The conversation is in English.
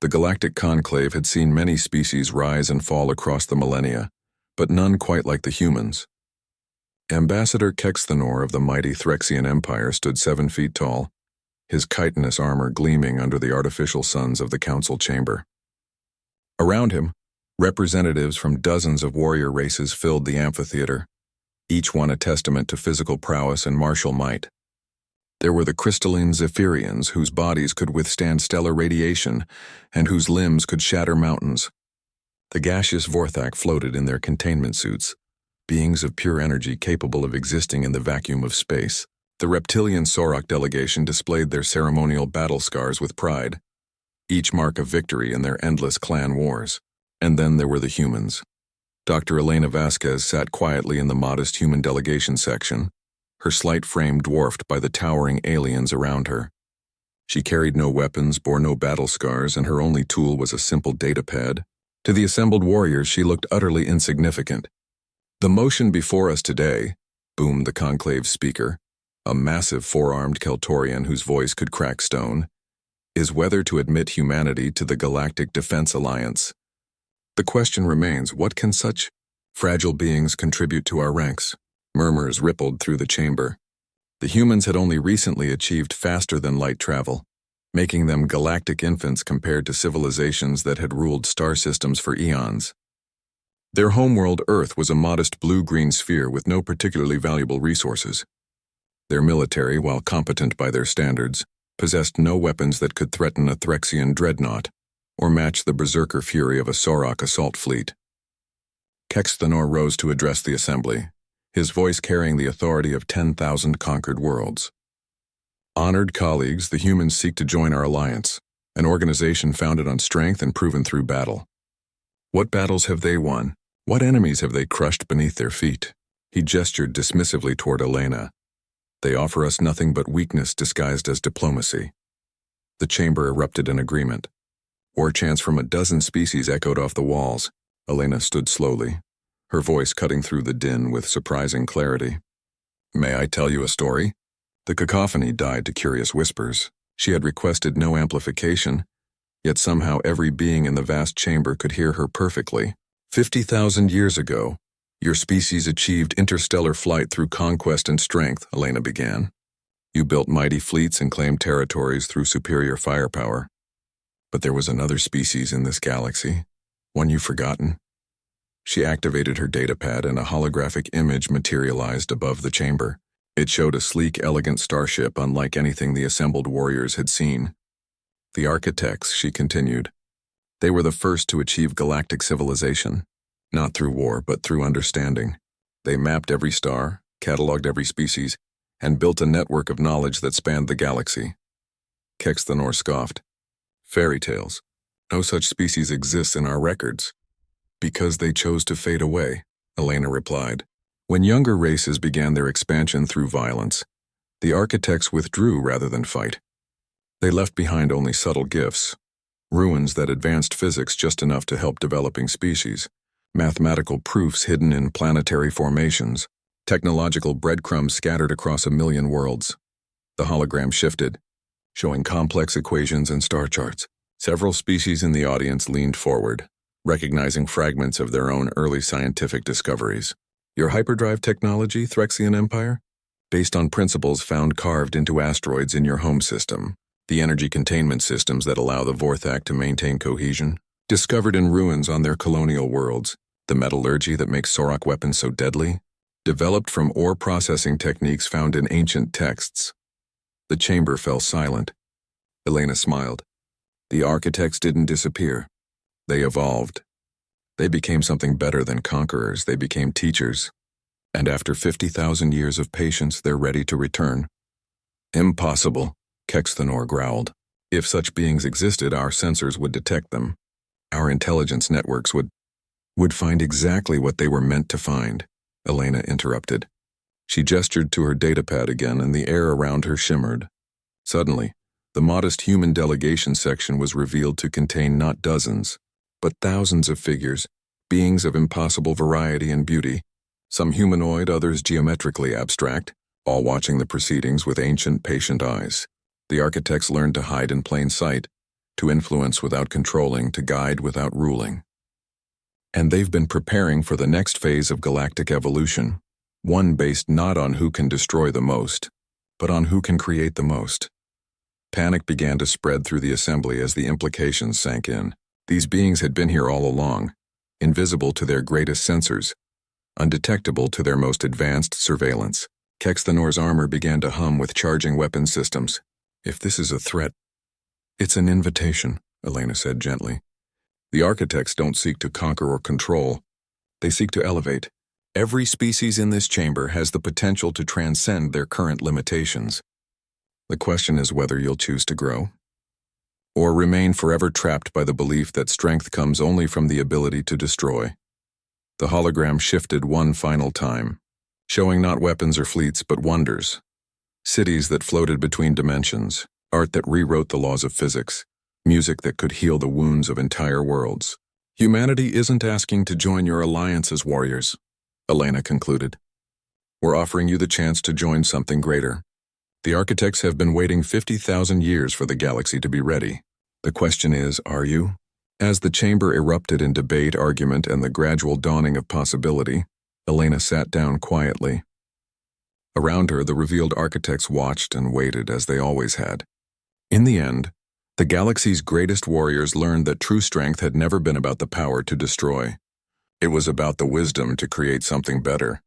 The galactic conclave had seen many species rise and fall across the millennia, but none quite like the humans. Ambassador Kexthanor of the mighty Threxian Empire stood 7 feet tall, his chitinous armor gleaming under the artificial suns of the council chamber. Around him, representatives from dozens of warrior races filled the amphitheater, each one a testament to physical prowess and martial might. There were the crystalline Zephyrians whose bodies could withstand stellar radiation and whose limbs could shatter mountains. The gaseous Vorthak floated in their containment suits, beings of pure energy capable of existing in the vacuum of space. The reptilian Sorok delegation displayed their ceremonial battle scars with pride, each mark of victory in their endless clan wars. And then there were the humans. Dr. Elena Vasquez sat quietly in the modest human delegation section, her slight frame dwarfed by the towering aliens around her. She carried no weapons, bore no battle scars, and her only tool was a simple datapad. To the assembled warriors, she looked utterly insignificant. "The motion before us today," boomed the conclave speaker, a massive 4-armed Keltorian whose voice could crack stone, "is whether to admit humanity to the Galactic Defense Alliance. The question remains, what can such fragile beings contribute to our ranks?" Murmurs rippled through the chamber. The humans had only recently achieved faster-than-light travel, making them galactic infants compared to civilizations that had ruled star systems for eons. Their homeworld Earth was a modest blue-green sphere with no particularly valuable resources. Their military, while competent by their standards, possessed no weapons that could threaten a Threxian dreadnought or match the berserker fury of a Sorok assault fleet. Kexthanor rose to address the assembly, his voice carrying the authority of 10,000 conquered worlds. "Honored colleagues, the humans seek to join our alliance, an organization founded on strength and proven through battle. What battles have they won? What enemies have they crushed beneath their feet?" He gestured dismissively toward Elena. "They offer us nothing but weakness disguised as diplomacy." The chamber erupted in agreement. War chants from a dozen species echoed off the walls. Elena stood slowly, her voice cutting through the din with surprising clarity. "May I tell you a story?" The cacophony died to curious whispers. She had requested no amplification, yet somehow every being in the vast chamber could hear her perfectly. 50,000 years ago, your species achieved interstellar flight through conquest and strength," Elena began. "You built mighty fleets and claimed territories through superior firepower. But there was another species in this galaxy, one you've forgotten." She activated her datapad and a holographic image materialized above the chamber. It showed a sleek, elegant starship unlike anything the assembled warriors had seen. "The architects," she continued. "They were the first to achieve galactic civilization, not through war but through understanding. They mapped every star, cataloged every species, and built a network of knowledge that spanned the galaxy." Kexthanor scoffed. "Fairy tales. No such species exists in our records." "Because they chose to fade away," Elena replied. "When younger races began their expansion through violence, the architects withdrew rather than fight. They left behind only subtle gifts, ruins that advanced physics just enough to help developing species, mathematical proofs hidden in planetary formations, technological breadcrumbs scattered across 1,000,000 worlds." The hologram shifted, showing complex equations and star charts. Several species in the audience leaned forward, recognizing fragments of their own early scientific discoveries. "Your hyperdrive technology, Threxian Empire? Based on principles found carved into asteroids in your home system. The energy containment systems that allow the Vorthak to maintain cohesion. Discovered in ruins on their colonial worlds. The metallurgy that makes Sorok weapons so deadly. Developed from ore processing techniques found in ancient texts." The chamber fell silent. Elena smiled. "The architects didn't disappear. They evolved. They became something better than conquerors. They became teachers. And after 50,000 years of patience, they're ready to return." "Impossible," Kexthanor growled. "If such beings existed, our sensors would detect them. Our intelligence networks would find exactly what they were meant to find," Elena interrupted. She gestured to her datapad again, and the air around her shimmered. Suddenly, the modest human delegation section was revealed to contain not dozens, but thousands of figures, beings of impossible variety and beauty, some humanoid, others geometrically abstract, all watching the proceedings with ancient, patient eyes. The architects learned to hide in plain sight, to influence without controlling, to guide without ruling. And they've been preparing for the next phase of galactic evolution, one based not on who can destroy the most, but on who can create the most. Panic began to spread through the assembly as the implications sank in. These beings had been here all along, invisible to their greatest sensors, undetectable to their most advanced surveillance. Kexthanor's armor began to hum with charging weapon systems. If this is a threat, it's an invitation, Elena said gently. The architects don't seek to conquer or control. They seek to elevate. Every species in this chamber has the potential to transcend their current limitations. The question is whether you'll choose to grow, or remain forever trapped by the belief that strength comes only from the ability to destroy. The hologram shifted one final time, showing not weapons or fleets but wonders. Cities that floated between dimensions, art that rewrote the laws of physics, music that could heal the wounds of entire worlds. Humanity isn't asking to join your alliances, warriors, Elena concluded. We're offering you the chance to join something greater. The architects have been waiting 50,000 years for the galaxy to be ready. The question is, are you? As the chamber erupted in debate, argument, and the gradual dawning of possibility, Elena sat down quietly. Around her, the revealed architects watched and waited as they always had. In the end, the galaxy's greatest warriors learned that true strength had never been about the power to destroy. It was about the wisdom to create something better.